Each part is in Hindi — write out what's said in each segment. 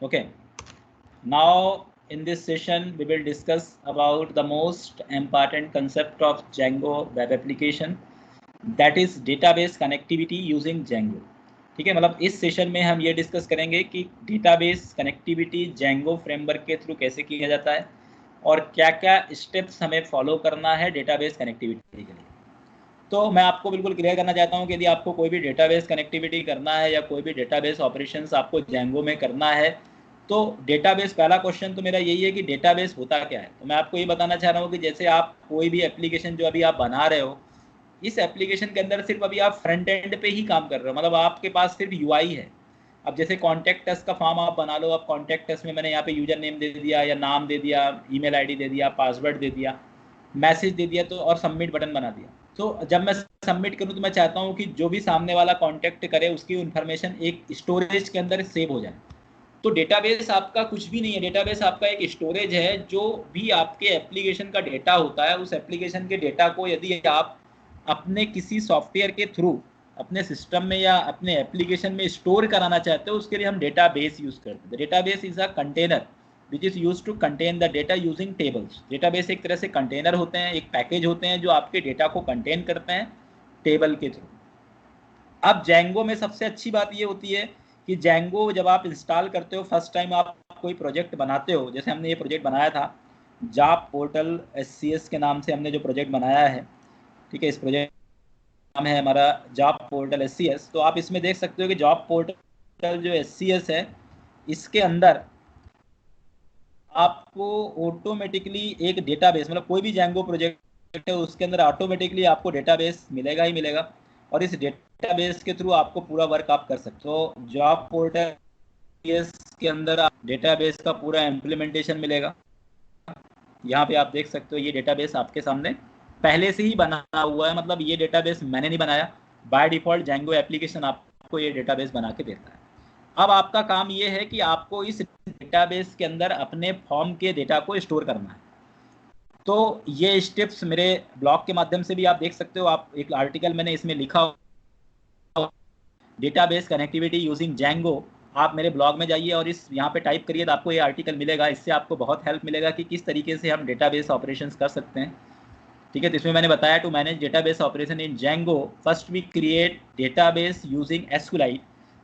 Okay. Now in this session we will discuss about the most important concept of Django web application, that is database connectivity using Django. ठीक है, मतलब इस सेशन में हम ये डिस्कस करेंगे कि डेटाबेस कनेक्टिविटी Django फ्रेमवर्क के थ्रू कैसे किया जाता है और क्या क्या स्टेप्स हमें फॉलो करना है डेटाबेस कनेक्टिविटी के लिए। तो मैं आपको बिल्कुल क्लियर करना चाहता हूँ कि यदि आपको कोई भी डेटाबेस कनेक्टिविटी करना है या कोई भी डेटाबेस ऑपरेशंस आपको Django में करना है, तो डेटाबेस, पहला क्वेश्चन तो मेरा यही है कि डेटाबेस होता क्या है। तो मैं आपको ये बताना चाह रहा हूँ कि जैसे आप कोई भी एप्लीकेशन जो अभी आप बना रहे हो, इस एप्लीकेशन के अंदर सिर्फ अभी आप फ्रंट एंड पे ही काम कर रहे हो, मतलब आपके पास सिर्फ यूआई है। अब जैसे कॉन्टैक्ट अस का फॉर्म आप बना लो, अब कॉन्टैक्ट अस में मैंने यहाँ पे यूजर नेम दे दिया या नाम दे दिया, ईमेल आईडी दे दिया, पासवर्ड दे दिया, मैसेज दे दिया, तो और सबमिट बटन बना दिया। तो जब मैं सबमिट करूँ तो मैं चाहता हूँ कि जो भी सामने वाला कॉन्टैक्ट करे उसकी इन्फॉर्मेशन एक स्टोरेज के अंदर सेव हो जाए। तो डेटाबेस आपका कुछ भी नहीं है, डेटाबेस आपका एक स्टोरेज है। जो भी आपके एप्लीकेशन का डेटा होता है, उस एप्लीकेशन के डेटा को यदि आप अपने किसी सॉफ्टवेयर के थ्रू अपने सिस्टम में या अपने एप्लीकेशन में स्टोर कराना चाहते हो, उसके लिए हम डेटाबेस यूज करते हैं। Database is a container which is use to contain the data using tables. Database एक तरह से कंटेनर होते हैं, एक पैकेज होते हैं जो आपके डेटा को कंटेन करते हैं टेबल के थ्रू। अब Django में सबसे अच्छी बात ये होती है कि Django जब आप इंस्टॉल करते हो, फर्स्ट टाइम आप कोई प्रोजेक्ट बनाते हो, जैसे हमने ये प्रोजेक्ट बनाया था जॉब पोर्टल SCS के नाम से हमने जो प्रोजेक्ट बनाया है, ठीक है, इस प्रोजेक्ट नाम है हमारा जॉब पोर्टल SCS। तो आप इसमें देख सकते हो कि जॉब पोर्टल जो SCS है, इसके अंदर आपको ऑटोमेटिकली एक डेटाबेस, मतलब कोई भी Django प्रोजेक्ट है उसके अंदर ऑटोमेटिकली आपको डेटाबेस मिलेगा ही मिलेगा, और इस डेटाबेस के थ्रू आपको पूरा वर्क आप कर सकते हो। तो जॉब पोर्टल के अंदर आप डेटाबेस का पूरा इम्प्लीमेंटेशन मिलेगा। यहाँ पे आप देख सकते हो ये डेटाबेस आपके सामने पहले से ही बना हुआ है, मतलब ये डेटाबेस मैंने नहीं बनाया, बाय डिफॉल्ट Django एप्लीकेशन आपको ये डेटाबेस बना के देता है। अब आपका काम ये है कि आपको इस डेटाबेस के अंदर अपने फॉर्म के डेटा को स्टोर करना है। तो ये स्टेप्स मेरे ब्लॉग के माध्यम से भी आप देख सकते हो। आप एक आर्टिकल मैंने इसमें लिखा, डेटाबेस कनेक्टिविटी यूजिंग Django, आप मेरे ब्लॉग में जाइए और इस यहाँ पे टाइप करिए तो आपको ये आर्टिकल मिलेगा। इससे आपको बहुत हेल्प मिलेगा कि किस तरीके से हम डेटाबेस ऑपरेशंस कर सकते हैं। ठीक है, तो इसमें मैंने बताया to manage database operation in Django first we create database using SQLite।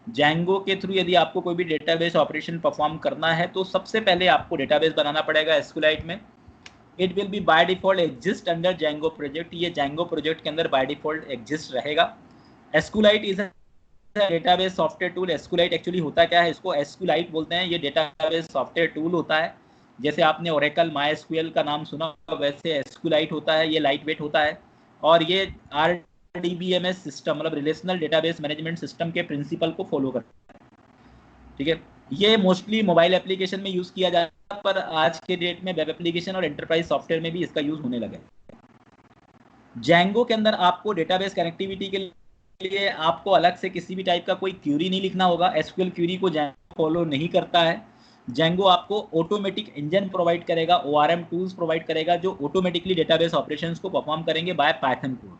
Django के थ्रू यदि आपको कोई भी डेटाबेस ऑपरेशन परफॉर्म करना है तो सबसे पहले आपको डेटाबेस बनाना पड़ेगा SQLite में। It will be by default exist under Django project. ये Django प्रोजेक्ट के अंदर बाय डिफॉल्ट एग्जिस्ट रहेगा। SQLite is database software tool. SQLite actually होता क्या है, इसको SQLite बोलते हैं। ये डेटाबेस सॉफ्टवेयर टूल होता है। जैसे आपने Oracle MySQL का नाम सुना, वैसे SQLite होता है। ये लाइट वेट होता है और ये RDBMS सिस्टम, मतलब रिलेशनल डेटाबेस मैनेजमेंट सिस्टम के प्रिंसिपल को फॉलो करता है। ठीक है, ये मोस्टली मोबाइल एप्लीकेशन में यूज किया जाता है, पर आज के डेट में वेब एप्लीकेशन और एंटरप्राइज सॉफ्टवेयर में भी इसका यूज होने लगा है। Django के अंदर आपको डेटाबेस कनेक्टिविटी के लिए आपको अलग से किसी भी टाइप का कोई क्यूरी नहीं लिखना होगा। SQL क्यूरी को Django फॉलो नहीं करता है। Django आपको ऑटोमेटिक इंजन प्रोवाइड करेगा, ORM टूल्स प्रोवाइड करेगा जो ऑटोमेटिकली डेटाबेस ऑपरेशंस को परफॉर्म करेंगे बाय पाइथन कोड।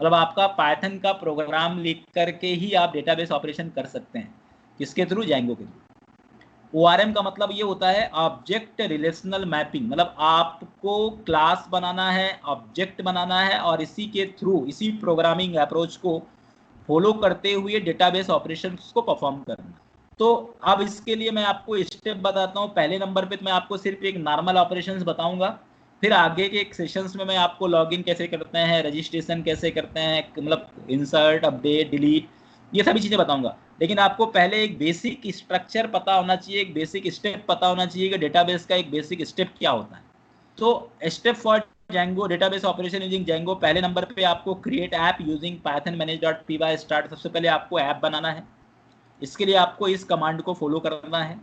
मतलब आपका पाइथन का प्रोग्राम लिख करके ही आप डेटाबेस ऑपरेशन कर सकते हैं। किसके थ्रू? Django के थ्रू। ORM का मतलब ये होता है ऑब्जेक्ट रिलेशनल मैपिंग, मतलब आपको क्लास बनाना है, ऑब्जेक्ट बनाना है और इसी के थ्रू, इसी प्रोग्रामिंग अप्रोच को फॉलो करते हुए डेटाबेस ऑपरेशंस को परफॉर्म करना। तो अब इसके लिए मैं आपको स्टेप बताता हूँ। पहले नंबर पे मैं आपको सिर्फ एक नॉर्मल ऑपरेशंस बताऊंगा, फिर आगे के सेशंस में मैं आपको लॉगिन कैसे करते हैं, रजिस्ट्रेशन कैसे करते हैं, मतलब इंसर्ट, अपडेट, डिलीट, ये सभी चीज़ें बताऊंगा। लेकिन आपको पहले एक बेसिक स्ट्रक्चर पता होना चाहिए, एक बेसिक स्टेप पता होना चाहिए कि डेटाबेस का एक बेसिक स्टेप क्या होता है। तो step for Django database operation using Django, पहले नंबर पे आपको create app using python manage.py start. सबसे पहले आपको ऐप बनाना है। इसके लिए आपको इस कमांड को फॉलो करना है।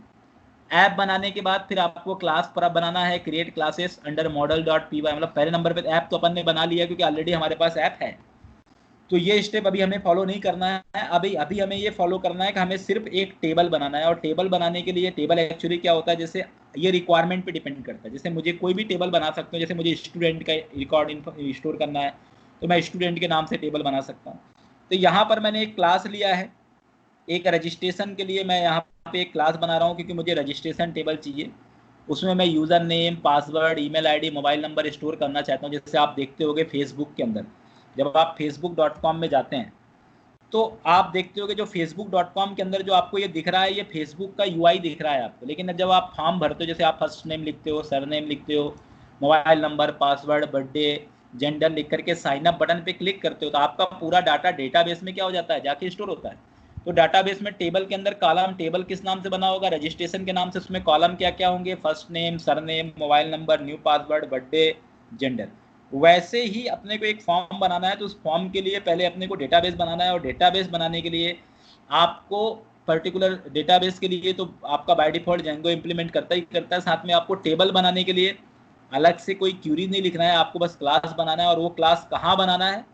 ऐप बनाने के बाद फिर आपको क्लास पर बनाना है, क्रिएट क्लासेस अंडर model.py। मतलब पहले नंबर पे ऐप तो अपन ने बना लिया क्योंकि ऑलरेडी हमारे पास ऐप है। तो ये स्टेप अभी हमें फॉलो नहीं करना है। अभी हमें ये फॉलो करना है कि हमें सिर्फ एक टेबल बनाना है। और टेबल बनाने के लिए, टेबल एक्चुअली क्या होता है, जैसे ये रिक्वायरमेंट पे डिपेंड करता है। जैसे मुझे कोई भी टेबल बना सकता हूँ, जैसे मुझे स्टूडेंट का रिकॉर्ड स्टोर करना है तो मैं स्टूडेंट के नाम से टेबल बना सकता हूँ। तो यहाँ पर मैंने एक क्लास लिया है, एक रजिस्ट्रेशन के लिए मैं यहाँ पे एक क्लास बना रहा हूँ क्योंकि मुझे रजिस्ट्रेशन टेबल चाहिए। उसमें मैं user name, password, email ID, mobile number store करना चाहता हूँ। जैसे आप देखते होगे फेसबुक के अंदर, जब आप facebook.com में जाते हैं तो आप देखते होगे जो facebook.com के अंदर जो आपको ये दिख रहा है, ये फेसबुक का यूआई दिख रहा है आपको। लेकिन जब आप फॉर्म भरते हो, जैसे आप फर्स्ट नेम लिखते हो, सर नेम लिखते हो, mobile number, password, birthday, gender लिख करके साइन अप बटन पे क्लिक करते हो, तो आपका पूरा डाटा डेटाबेस में क्या हो जाता है, जाके स्टोर होता है। तो डाटाबेस में टेबल के अंदर कॉलम, टेबल किस नाम से बना होगा, रजिस्ट्रेशन के नाम से। उसमें कॉलम क्या क्या होंगे, first name, sir name, mobile number, new password, birthday, gender. वैसे ही अपने को एक फॉर्म बनाना है, तो उस फॉर्म के लिए पहले अपने को डेटाबेस बनाना है, और डेटाबेस बनाने के लिए आपको पर्टिकुलर डेटाबेस के लिए तो आपका बाय डिफॉल्ट जेंगो इंप्लीमेंट करता ही करता है। साथ में आपको टेबल बनाने के लिए अलग से कोई क्यूरी नहीं लिखना है, आपको बस क्लास बनाना है। और वो क्लास कहाँ बनाना है,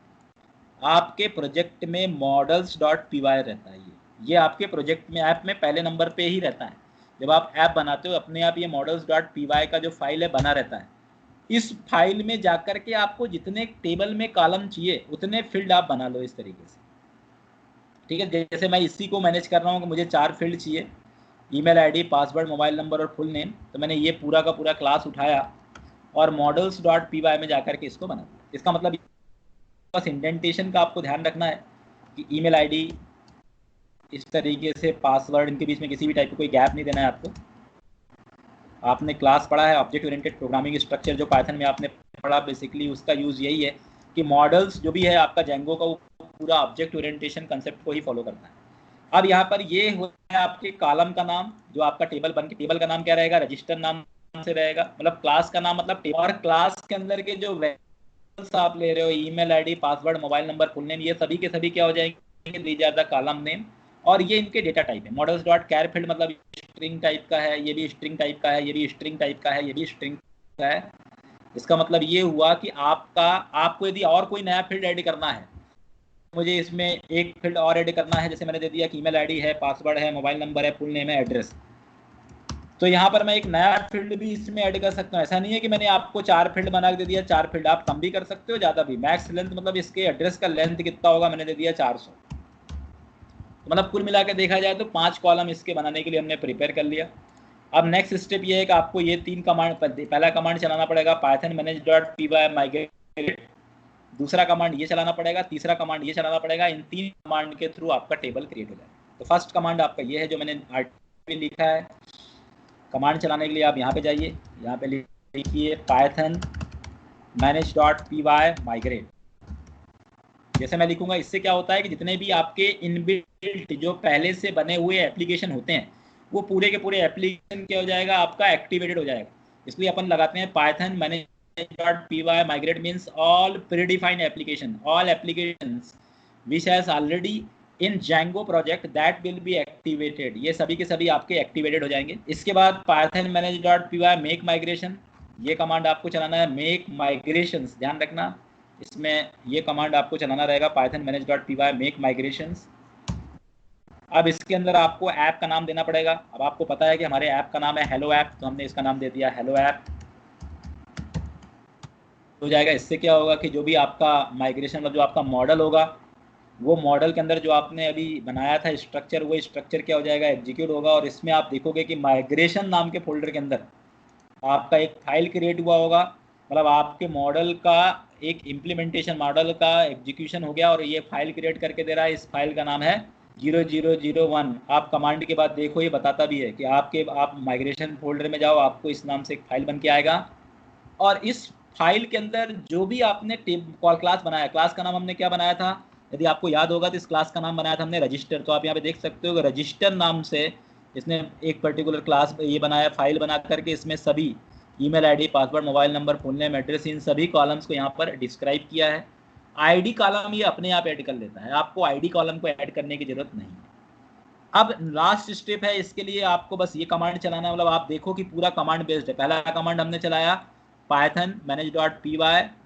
आपके प्रोजेक्ट में models.py रहता है। ये आपके प्रोजेक्ट में, ऐप में पहले नंबर पे ही रहता है। जब आप ऐप बनाते हो अपने आप, ये models.py का जो फाइल है बना रहता है। इस फाइल में जाकर के आपको जितने टेबल में कॉलम चाहिए उतने फील्ड आप बना लो इस तरीके से, ठीक है। जैसे मैं इसी को मैनेज कर रहा हूँ कि मुझे 4 फील्ड चाहिए, email ID, password, mobile number और फुल नेम। तो मैंने ये पूरा का पूरा क्लास उठाया और models.py में जाकर के इसको बना दिया। इसका मतलब बस इंडेंटेशन का आपको ध्यान रखना है कि ईमेल आईडी इस तरीके से, पासवर्ड, इनके बीच में किसी भी टाइप का कोई गैप नहीं देना है आपको। आपने क्लास पढ़ा है ऑब्जेक्ट ओरिएंटेड प्रोग्रामिंग स्ट्रक्चर, जो पाइथन में आपने पढ़ा, बेसिकली उसका यूज़ यही है कि मॉडल्स जो भी है आपका जेंगो का, वो पूरा ऑब्जेक्ट ओरिएंटेशन कंसेप्ट को ही फॉलो करता है। अब यहाँ पर ये हो है आपके कॉलम का नाम, जो आपका टेबल बन के, टेबल का नाम क्या रहेगा, रजिस्टर नाम से रहेगा, मतलब क्लास का नाम मतलब टेबल। और क्लास के अंदर के जो वेरिएबल्स आप ले रहे हो, email ID, password, mobile number, full name, ये सभी के सभी क्या हो जाएंगे, these are the column name. और ये इनके डेटा टाइप है। models.char फील्ड मतलब स्ट्रिंग टाइप का है, ये भी स्ट्रिंग टाइप का है, ये भी स्ट्रिंग टाइप का है, ये भी स्ट्रिंग का है। इसका मतलब ये हुआ कि आपको यदि और कोई नया फील्ड ऐड करना है, मुझे इसमें एक फील्ड और ऐड करना है। जैसे मैंने दे दिया कि ईमेल आईडी है, पासवर्ड है, मोबाइल नंबर है, फुल नेम है, एड्रेस। तो यहाँ पर मैं एक नया फील्ड भी इसमें ऐड कर सकता हूँ। ऐसा नहीं है कि मैंने आपको 4 फील्ड बना के दे दिया, 4 फील्ड आप कम भी कर सकते हो, ज़्यादा भी। मैक्स लेंथ मतलब इसके एड्रेस का लेंथ कितना होगा, मैंने दे दिया 400। तो मतलब कुल मिला के देखा जाए तो 5 कॉलम इसके बनाने के लिए हमने प्रिपेयर कर लिया। अब नेक्स्ट स्टेप ये है कि आपको ये 3 कमांड, पहला कमांड चलाना पड़ेगा पाइथन manage.py migrate, दूसरा कमांड ये चलाना पड़ेगा, तीसरा कमांड ये चलाना पड़ेगा। इन 3 कमांड के थ्रू आपका टेबल क्रिएट हो जाएगा। तो फर्स्ट कमांड आपका ये है जो मैंने आर्टिकल लिखा है। कमांड चलाने के लिए आप यहाँ पे जाइए, यहाँ पे लिखिए पाइथन manage.py migrate। जैसे मैं लिखूंगा, इससे क्या होता है कि जितने भी आपके इनबिल्ट जो पहले से बने हुए एप्लीकेशन होते हैं, वो पूरे के पूरे एप्लीकेशन क्या हो जाएगा, आपका एक्टिवेटेड हो जाएगा। इसलिए अपन लगाते हैं Python manage.py migrate means all predefined application, all applications which has already in Django project that will be activated। ये सभी के सभी आपके एक्टिवेटेड हो जाएंगे। इसके बाद पाइथन manage.py make migration, ये कमांड आपको चलाना है। make migrations, ध्यान रखना इसमें ये कमांड आपको चलाना रहेगा, पाइथन manage.py make migrations। अब इसके अंदर आपको ऐप का नाम देना पड़ेगा। अब आपको पता है कि हमारे ऐप का नाम है हेलो ऐप, तो हमने इसका नाम दे दिया हेलो ऐप हो जाएगा। इससे क्या होगा कि जो भी आपका माइग्रेशन मतलब जो आपका मॉडल होगा, वो मॉडल के अंदर जो आपने अभी बनाया था स्ट्रक्चर, वो स्ट्रक्चर क्या हो जाएगा, एग्जीक्यूट होगा। और इसमें आप देखोगे कि माइग्रेशन नाम के फोल्डर के अंदर आपका एक फाइल क्रिएट हुआ होगा, मतलब आपके मॉडल का एक इम्प्लीमेंटेशन, मॉडल का एग्जीक्यूशन हो गया और ये फाइल क्रिएट करके दे रहा है। इस फाइल का नाम है 0001। आप कमांड के बाद देखो, ये बताता भी है कि आप माइग्रेशन फोल्डर में जाओ, आपको इस नाम से एक फाइल बन के आएगा। और इस फाइल के अंदर जो भी आपने क्लास बनाया, क्लास का नाम हमने क्या बनाया था, यदि आपको याद होगा तो इस क्लास का नाम बनाया था हमने रजिस्टर। तो आप यहाँ पे देख सकते हो कि रजिस्टर नाम से इसने एक पर्टिकुलर क्लास ये बनाया, फाइल बना करके इसमें सभी email ID, password, mobile number, full name, address, इन सभी कॉलम्स को यहाँ पर डिस्क्राइब किया है। आईडी कॉलम ये अपने आप ऐड कर लेता है, आपको आईडी कॉलम को ऐड करने की जरूरत नहीं है। अब लास्ट स्टेप है, इसके लिए आपको बस ये कमांड चलाना है। मतलब आप देखो कि पूरा कमांड बेस्ड है। पहला कमांड हमने चलाया पाइथन manage.py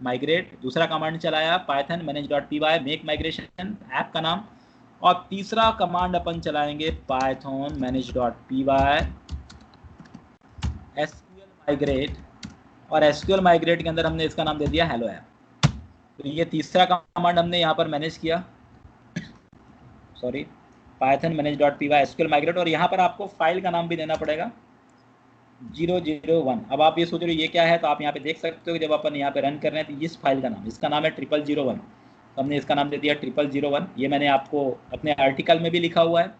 migrate, दूसरा कमांड चलाया Python manage.py make migration app का नाम, और तीसरा कमांड अपन चलाएंगे पाइथन manage.py SQL migrate, और SQL migrate के अंदर हमने इसका नाम दे दिया हेलो ऐप। तो ये तीसरा कमांड हमने यहाँ पर मैनेज किया, sorry Python manage dot P Y SQL migrate, और यहाँ पर आपको फाइल का नाम भी देना पड़ेगा 001। अब आप ये सोच रहे हो ये क्या है, तो आप यहाँ पे देख सकते हो कि जब अपन यहाँ पे रन कर रहे हैं तो इस फाइल का नाम, इसका नाम है 0001, तो हमने इसका नाम दे दिया 0001। ये मैंने आपको अपने आर्टिकल में भी लिखा हुआ है।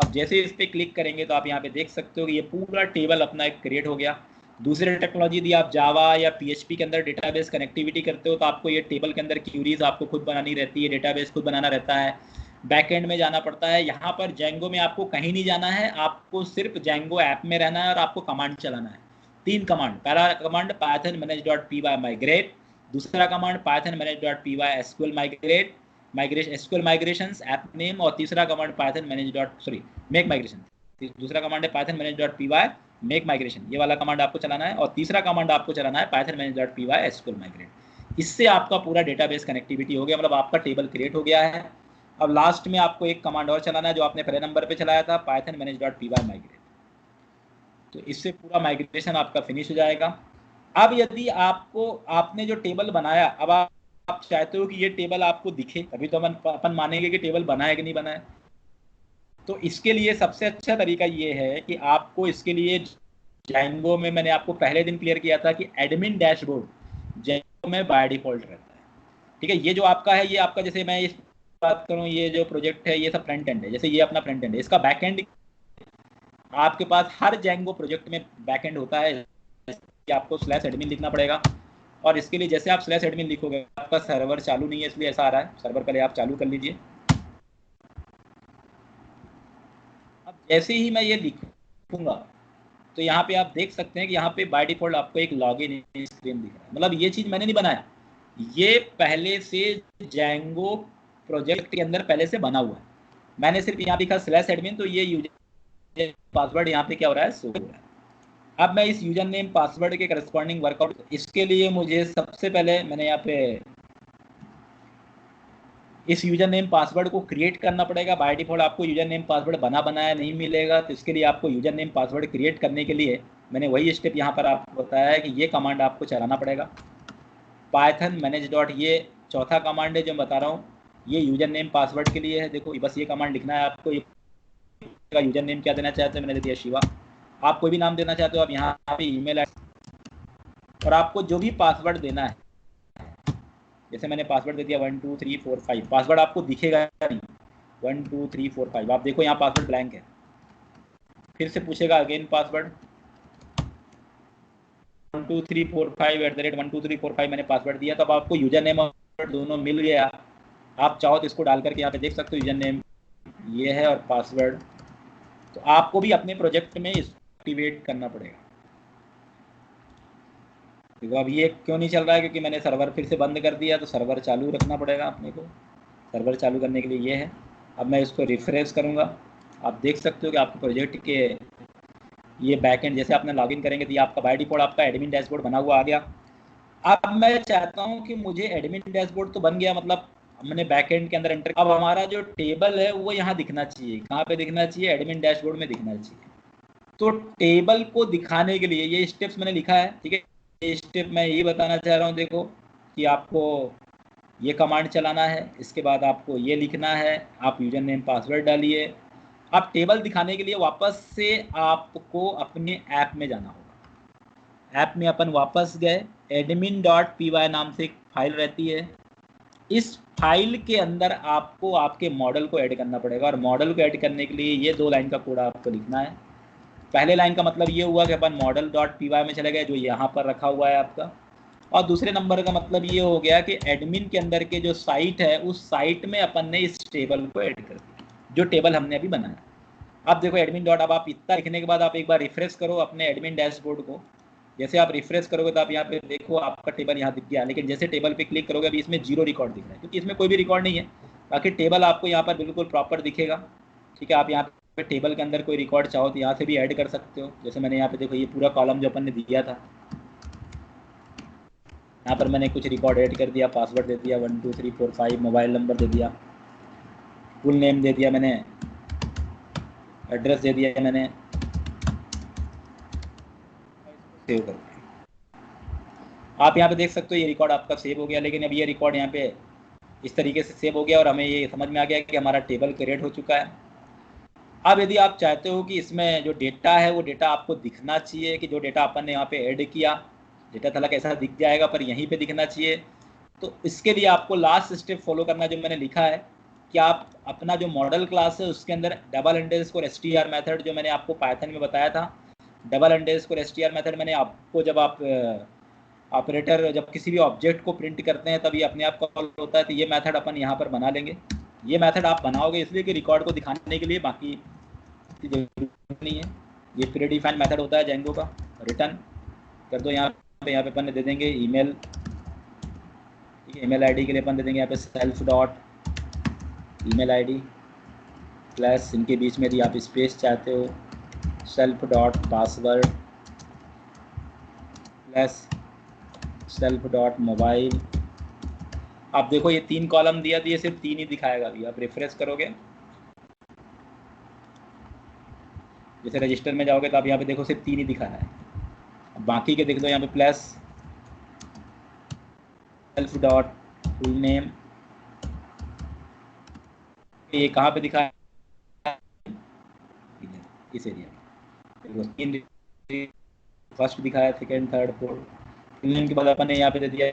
अब जैसे इस पर क्लिक करेंगे तो आप यहाँ पे देख सकते हो कि ये पूरा टेबल अपना एक क्रिएट हो गया। दूसरे टेक्नोलॉजी यदि आप जावा या PHP के अंदर डेटाबेस कनेक्टिविटी करते हो तो आपको ये टेबल के अंदर क्यूरीज आपको खुद बनानी रहती है, डेटाबेस खुद बनाना रहता है, बैकएंड में जाना पड़ता है। यहाँ पर जेंगो में आपको कहीं नहीं जाना है, आपको सिर्फ जेंगो ऐप में रहना है और आपको कमांड चलाना है। 3 कमांड, पहला command Python manage dot P Y migrate, दूसरा command Python manage dot P Y SQL migrate SQL migrations app name, और तीसरा command Python manage dot make migration. दूसरा कमांड है Python manage dot P Y make migration, ये वाला कमांड आपको चलाना है, और तीसरा कमांड आपको चलाना है Python manage dot P Y SQL migrate. इससे आपका पूरा डेटाबेस कनेक्टिविटी हो गया, मतलब आपका टेबल क्रिएट हो गया है। अब लास्ट में आपको एक कमांड और चलाना है जो आपने पहले नंबर पे चलाया था, Python manage dot P Y migrate. तो इससे पूरा माइग्रेशन आपका फिनिश हो जाएगा। अब यदि आपने जो टेबल बनाया, अब आप चाहते हो कि ये टेबल आपको दिखे, तभी तो अपन मानेंगे कि टेबल बना है कि नहीं बना है। तो इसके लिए सबसे अच्छा तरीका ये है कि आपको इसके लिए जेंगो में, मैंने आपको पहले दिन क्लियर किया था कि एडमिन डैशबोर्ड जेंगो में बाय डिफॉल्ट रहता है। ठीक है, ये जो आपका है, ये आपका, जैसे मैं इस बात करूं, ये जो प्रोजेक्ट है ये सब फ्रंट एंड है, जैसे ये अपना फ्रंट एंड है, इसका बैक एंड आपके पास हर जेंगो प्रोजेक्ट में बैक एंड होता है कि आपको /admin लिखना पड़ेगा, और इसके लिए जैसे आप /admin लिखोगे, आपका सर्वर चालू नहीं है इसलिए ऐसा आ रहा है, सर्वर पहले आप चालू कर लीजिए। अब जैसे ही मैं ये लिखूंगा तो यहाँ पे आप देख सकते हैं कि यहाँ पे बाय डिफॉल्ट आपको एक लॉगिन स्क्रीन दिख रहा है। मतलब ये चीज़ मैंने नहीं बनाया, ये पहले से जेंगो प्रोजेक्ट के अंदर पहले से बना हुआ है। मैंने सिर्फ यहाँ लिखा /admin, तो ये यूजर पासवर्ड यहाँ पे क्या हो रहा है, शो हो रहा है। अब मैं इस यूजर नेम पासवर्ड के करस्पॉन्डिंग वर्कआउट, इसके लिए मुझे सबसे पहले मैंने यहाँ पे इस यूजर नेम पासवर्ड को क्रिएट करना पड़ेगा। बाय डिफॉल्ट आपको यूजर नेम पासवर्ड बना बनाया नहीं मिलेगा, तो इसके लिए आपको यूजर नेम पासवर्ड क्रिएट करने के लिए मैंने वही स्टेप यहाँ पर आपको बताया है कि ये कमांड आपको चलाना पड़ेगा, पाइथन मैनेज डॉट, ये चौथा कमांड है जो मैं बता रहा हूँ, ये यूजर नेम पासवर्ड के लिए है। देखो बस ये कमांड लिखना है आपको। ये यूजर नेम क्या देना चाहते हैं, मैंने दे दिया शिवा। आप कोई भी नाम देना चाहते हो, आप यहाँ पे ईमेल और आपको जो भी पासवर्ड देना है, जैसे मैंने पासवर्ड दे दिया 1 2 3 4 5, पासवर्ड आपको दिखेगा नहीं 1 2 3 4 5, आप देखो यहाँ पासवर्ड ब्लैंक है। फिर से पूछेगा अगेन पासवर्ड 1 2 3 4 5 @1 2 3 4 5 मैंने पासवर्ड दिया। तो अब आपको यूजर नेम और दोनों मिल गया। आप चाहो तो इसको डाल करके यहाँ पे देख सकते हो यूजर नेम ये है और पासवर्ड। तो आपको भी अपने प्रोजेक्ट में एक्टिवेट करना पड़ेगा। देखो अब ये क्यों नहीं चल रहा है, क्योंकि मैंने सर्वर फिर से बंद कर दिया, तो सर्वर चालू रखना पड़ेगा अपने को। सर्वर चालू करने के लिए ये है। अब मैं इसको रिफ्रेश करूँगा, आप देख सकते हो कि आपके प्रोजेक्ट के ये बैकएंड, जैसे आपने लॉगिन करेंगे तो ये आपका बाय डिफॉल्ट आपका एडमिन डैशबोर्ड बना हुआ आ गया। अब मैं चाहता हूँ कि मुझे एडमिन डैशबोर्ड तो बन गया, मतलब हमने बैकएंड के अंदर एंटर, अब हमारा जो टेबल है वो यहाँ दिखना चाहिए। कहाँ पे दिखना चाहिए, एडमिन डैशबोर्ड में दिखना चाहिए। तो टेबल को दिखाने के लिए ये स्टेप्स मैंने लिखा है, ठीक है। ये स्टेप मैं यही बताना चाह रहा हूँ, देखो कि आपको ये कमांड चलाना है, इसके बाद आपको ये लिखना है, आप यूजर नेम पासवर्ड डालिए। आप टेबल दिखाने के लिए वापस से आपको अपने ऐप में जाना होगा। ऐप में अपन वापस गए, admin.py नाम से एक फाइल रहती है। इस फाइल के अंदर आपको आपके मॉडल को ऐड करना पड़ेगा, और मॉडल को ऐड करने के लिए ये 2 लाइन का कोड आपको लिखना है। पहले लाइन का मतलब ये हुआ कि अपन model.py में चले गए, जो यहाँ पर रखा हुआ है आपका, और दूसरे नंबर का मतलब ये हो गया कि एडमिन के अंदर के जो साइट है, उस साइट में अपन ने इस टेबल को ऐड कर दिया, जो टेबल हमने अभी बनाया। अब देखो एडमिन डॉट, अब आप इतना लिखने के बाद आप एक बार रिफ्रेश करो अपने एडमिन डैशबोर्ड को। जैसे आप रिफ्रेश करोगे तो आप यहाँ पे देखो आपका टेबल यहाँ दिख गया, लेकिन जैसे टेबल पे क्लिक करोगे अभी इसमें 0 रिकॉर्ड दिख रहा है, क्योंकि इसमें कोई भी रिकॉर्ड नहीं है। बाकी टेबल आपको यहाँ पर बिल्कुल प्रॉपर दिखेगा, ठीक है। आप यहाँ पे टेबल के अंदर कोई रिकॉर्ड चाहो तो यहाँ से भी ऐड कर सकते हो। जैसे मैंने यहाँ पे देखो ये पूरा कॉलम जो अपन ने दिया था, यहाँ पर मैंने कुछ रिकॉर्ड ऐड कर दिया, पासवर्ड दे दिया 1 2 3 4 5, मोबाइल नंबर दे दिया, फुल नेम दे दिया मैंने, एड्रेस दे दिया मैंने, सेव कर दिया। आप यहाँ पे देख सकते हो ये रिकॉर्ड आपका सेव हो गया। लेकिन अब ये रिकॉर्ड यहाँ पे इस तरीके से सेव हो गया और हमें ये समझ में आ गया कि हमारा टेबल क्रिएट हो चुका है। अब यदि आप चाहते हो कि इसमें जो डेटा है वो डेटा आपको दिखना चाहिए, कि जो डेटा अपन ने यहाँ पे ऐड किया डेटा थलक ऐसा दिख जाएगा पर यहीं पे दिखना चाहिए, तो इसके लिए आपको लास्ट स्टेप फॉलो करना जो मैंने लिखा है कि आप अपना जो मॉडल क्लास है उसके अंदर $_str मेथड जो मैंने आपको पाइथन में बताया था, $_str मेथड मैंने आपको जब आप ऑपरेटर जब किसी भी ऑब्जेक्ट को प्रिंट करते हैं तब ये अपने आप कॉल होता है, तो ये मेथड अपन यहाँ पर बना लेंगे। ये मेथड आप बनाओगे इसलिए कि रिकॉर्ड को दिखाने के लिए, बाकी जरूरत नहीं है। ये प्री डिफाइंड मेथड होता है जेंगो का। रिटर्न कर दो यहाँ पे अपन दे देंगे ईमेल, ठीक है। ईमेल आईडी के लिए अपन दे देंगे यहाँ पे self dot email ID plus इनके बीच में यदि आप स्पेस चाहते हो self dot password plus self dot mobile. आप देखो ये 3 कॉलम दिया, तो ये सिर्फ 3 ही दिखाएगा। अभी आप रिफ्रेश करोगे, जैसे रजिस्टर में जाओगे तो आप यहाँ पे देखो सिर्फ 3 ही दिखा रहा है। अब बाकी के देख दो यहाँ पे plus self dot full name, ये कहाँ पे दिखा है, इस एरिया में फर्स्ट दिखाया, second third fourth. Full name के बाद अपन ने यहाँ पे दे दिया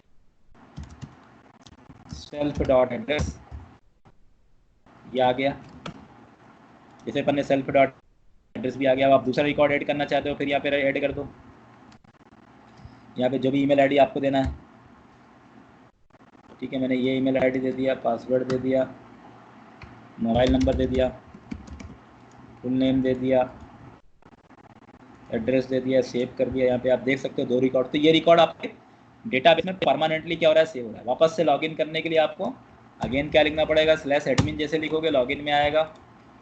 सेल्फ डॉट एड्रेस, ये आ गया। जैसे अपन ने सेल्फ डॉट एड्रेस भी आ गया। अब आप दूसरा रिकॉर्ड ऐड करना चाहते हो फिर यहाँ पे ऐड कर दो। यहाँ पे जो भी ईमेल आईडी आपको देना है, ठीक है। मैंने ये ईमेल आईडी दे दिया, पासवर्ड दे दिया, मोबाइल नंबर दे दिया, फुल नेम दे दिया, एड्रेस दे दिया, सेव कर दिया। यहाँ पे आप देख सकते हो 2 रिकॉर्ड। तो ये रिकॉर्ड आपके डेटाबेस में परमानेंटली क्या हो रहा है, सेव हो रहा है। वापस से लॉगिन करने के लिए आपको अगेन क्या लिखना पड़ेगा, /admin जैसे लिखोगे लॉगिन में आएगा,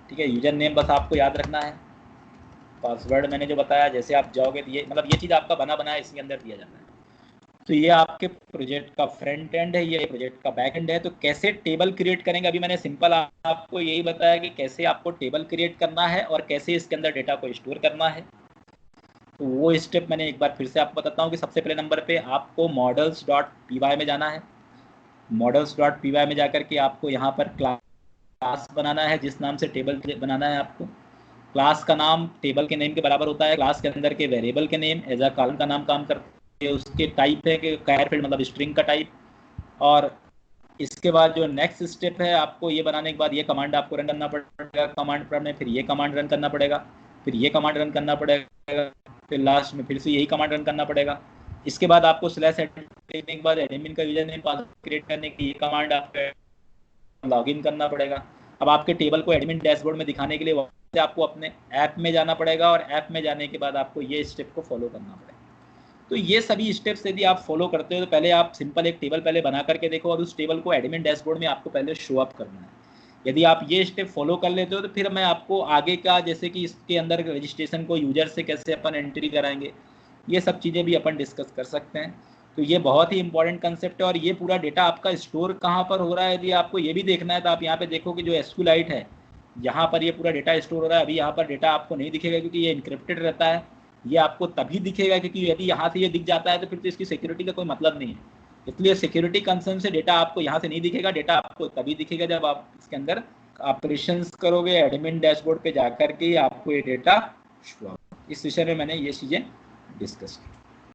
ठीक है। यूजर नेम बस आपको याद रखना है, पासवर्ड मैंने जो बताया जैसे आप जाओगे तो ये मतलब ये चीज़ आपका बना बनाया इसके अंदर दिया जाता है। तो ये आपके प्रोजेक्ट का फ्रंट एंड है, ये प्रोजेक्ट का बैक एंड है। तो कैसे टेबल क्रिएट करेंगे, अभी मैंने सिंपल आपको यही बताया कि कैसे आपको टेबल क्रिएट करना है और कैसे इसके अंदर डेटा को स्टोर करना है। तो वो स्टेप मैंने एक बार फिर से आपको बताता हूँ कि सबसे पहले नंबर पे आपको models.py में जाना है। models.py में जाकर के आपको यहाँ पर क्लास बनाना है, जिस नाम से टेबल बनाना है आपको। क्लास का नाम टेबल के नेम के बराबर होता है। क्लास के अंदर के वेरिएबल के नेम एज अ कॉलम का नाम काम करते हैं। उसके टाइप है कि कैर फील्ड मतलब स्ट्रिंग का टाइप। और इसके बाद जो नेक्स्ट स्टेप है, आपको ये बनाने के बाद ये कमांड आपको रन करना पड़ेगा। कमांड पर फिर ये कमांड रन करना पड़ेगा, फिर ये कमांड रन करना पड़ेगा, फिर लास्ट में फिर से यही कमांड रन करना पड़ेगा। इसके बाद आपको /admin के बाद एडमिन का यूजर नेम पासवर्ड क्रिएट करने की ये कमांड आपको लॉगिन करना पड़ेगा। अब आपके टेबल को एडमिन डैशबोर्ड में दिखाने के लिए वहाँ से आपको अपने ऐप में जाना पड़ेगा, और ऐप में जाने के बाद आपको ये स्टेप को फॉलो करना पड़ेगा। तो ये सभी स्टेप्स यदि आप फॉलो करते हो तो पहले आप सिंपल एक टेबल पहले बना करके देखो, और उस टेबल को एडमिन डैशबोर्ड में आपको पहले शो अप करना है। यदि आप ये स्टेप फॉलो कर लेते हो तो फिर मैं आपको आगे का, जैसे कि इसके अंदर रजिस्ट्रेशन को यूजर से कैसे अपन एंट्री कराएंगे, ये सब चीज़ें भी अपन डिस्कस कर सकते हैं। तो ये बहुत ही इंपॉर्टेंट कंसेप्ट है। और ये पूरा डेटा आपका स्टोर कहाँ पर हो रहा है, यदि आपको ये भी देखना है तो आप यहाँ पे देखो कि जो SQLite है यहाँ पर ये पूरा डेटा स्टोर हो रहा है। अभी यहाँ पर डेटा आपको नहीं दिखेगा क्योंकि ये इनक्रिप्टेड रहता है। ये आपको तभी दिखेगा क्योंकि यदि यहाँ से ये दिख जाता है तो फिर तो इसकी सिक्योरिटी का कोई मतलब नहीं है। इसलिए सिक्योरिटी कंसर्न से डेटा आपको यहाँ से नहीं दिखेगा। डेटा आपको तभी दिखेगा जब आप इसके अंदर ऑपरेशंस करोगे, एडमिन डैशबोर्ड पे जाकर के आपको ये डेटा शो। इस विषय में मैंने ये चीज़ें डिस्कस की।